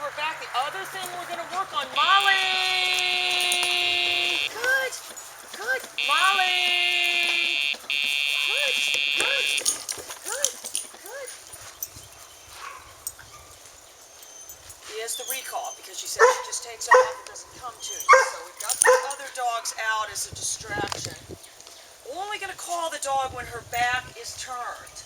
her back. The other thing we're going to work on, Molly! Good, good, Molly! Good, good, good, good. He has the recall because she said she just takes off and doesn't come to you. So we've got the other dogs out as a distraction. We're only going to call the dog when her back is turned.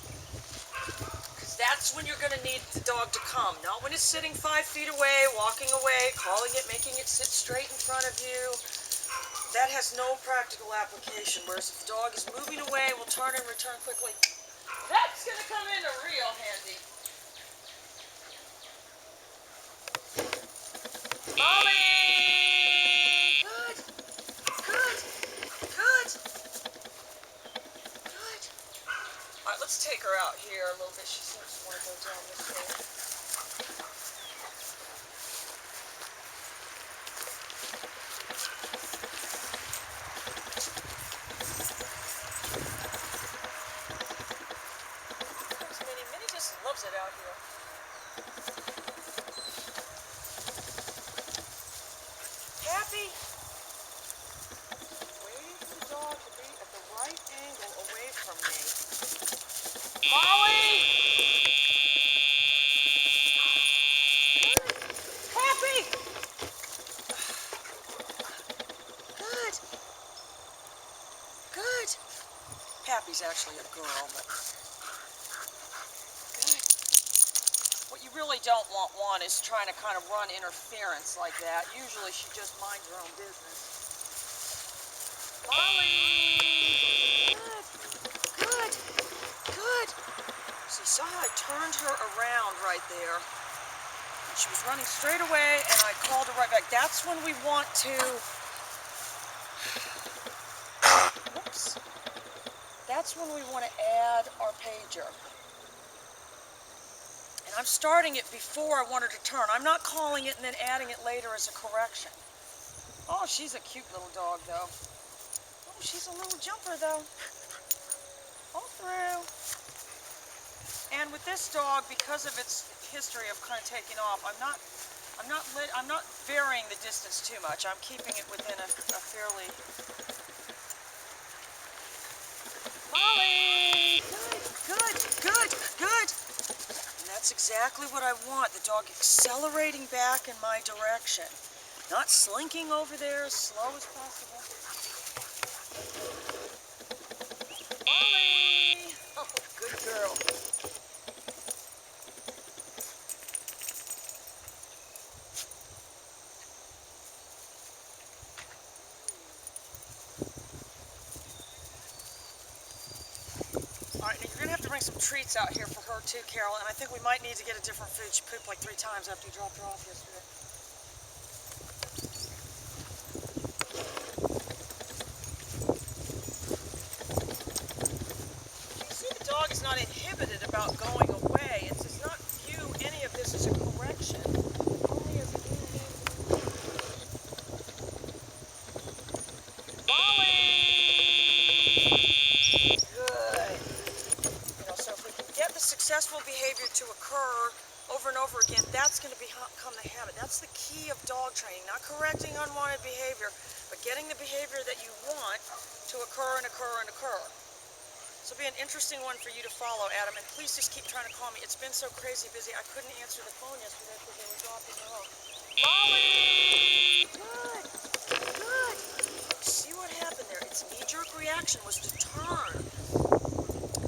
Because that's when you're going to need the dog to come. Not when it's sitting 5 feet away, walking away, calling it, making it sit straight in front of you. That has no practical application. Whereas if the dog is moving away, we'll turn and return quickly. That's going to come in real handy. Molly! Good. Good. Good. Good. All right, let's take her out here a little bit. She seems to want to go down this way. There's Minnie. Minnie just loves it out here. Happy? Waiting for the dog to be at the right angle away from me. Molly! Happy! Good. Good. Happy's actually a girl, but good. What you really don't want one is trying to kind of run interference like that. Usually she just minds her own business. Molly! Good. Good. Good. So you saw how I turned her around right there. And she was running straight away, and I called her right back. That's when we want to... Whoops. That's when we want to add our pager. And I'm starting it before I want her to turn. I'm not calling it and then adding it later as a correction. Oh, she's a cute little dog, though. Oh, she's a little jumper, though. All through. And with this dog, because of its history of kind of taking off, I'm not varying the distance too much. I'm keeping it within a fairly... Molly! Good, good, good, good. And that's exactly what I want. The dog accelerating back in my direction. Not slinking over there as slow as possible. Molly! Oh, good girl. All right, now you're going to have to bring some treats out here for her too, Carol, and I think we might need to get a different food. She pooped like 3 times after you dropped her off yesterday. You see the dog is not inhibited about going away. It does not view any of this as a correction, only as a Molly! Good. So if we can get the successful behavior to occur over and over again, that's going to become the habit. That's the key of dog training, not correcting unwanted behavior, but getting the behavior that you want to occur and occur and occur. This will be an interesting one for you to follow, Adam, and please just keep trying to call me. It's been so crazy busy, I couldn't answer the phone yesterday because they were dropping her off. Molly! Good! Good! See what happened there? Its knee-jerk reaction was to turn.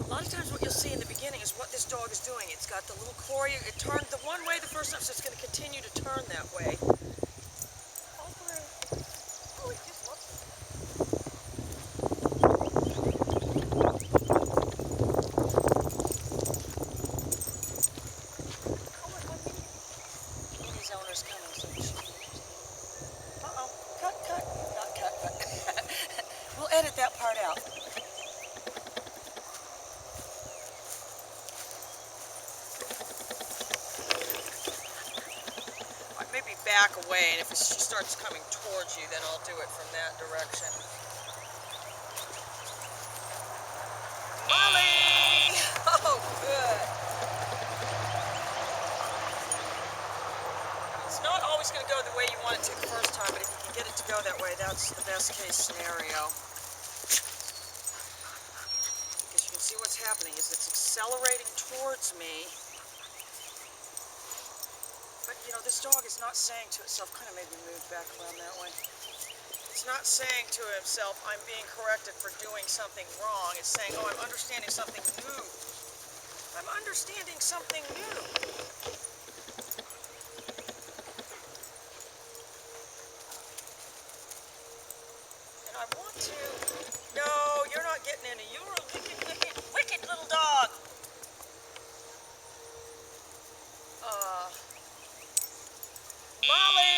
A lot of times what you'll see in the beginning is what this dog is doing. It's got the little core, it turned the one way the first time, so it's going to continue to turn that way. All through. Oh, he just loves it. Oh, and Minnie's owner's coming, so we should... Uh-oh. Cut, cut. Not cut, but... We'll edit that part out. Maybe back away, and if she starts coming towards you, then I'll do it from that direction. Molly! Oh, good. It's not always going to go the way you want it to the first time, but if you can get it to go that way, that's the best case scenario. Because you can see what's happening is it's accelerating towards me. But, you know, this dog is not saying to itself, kind of maybe move back around that way. It's not saying to himself, I'm being corrected for doing something wrong. It's saying, oh, I'm understanding something new. I'm understanding something new. And I want to... No, you're not getting any. You're a wicked, wicked, wicked little dog. Molly!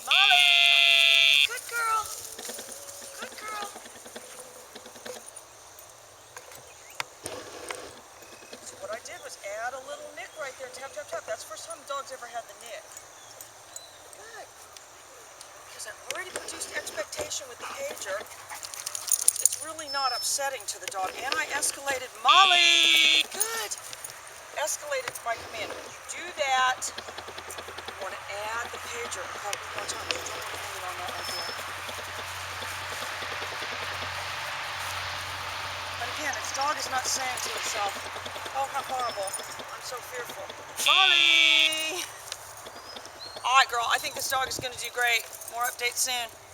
Molly! Good girl. Good girl. So what I did was add a little nick right there. Tap, tap, tap. That's the first time the dog's ever had the nick. Good. Because I've already produced expectation with the pager. It's really not upsetting to the dog. And I escalated. Molly! Good. Escalated my command. When you do that, you want to add the pager a couple more times. You don't want to hang it on that right there. But again, its dog is not saying to itself, oh, how horrible. I'm so fearful. Molly! All right, girl. I think this dog is going to do great. More updates soon.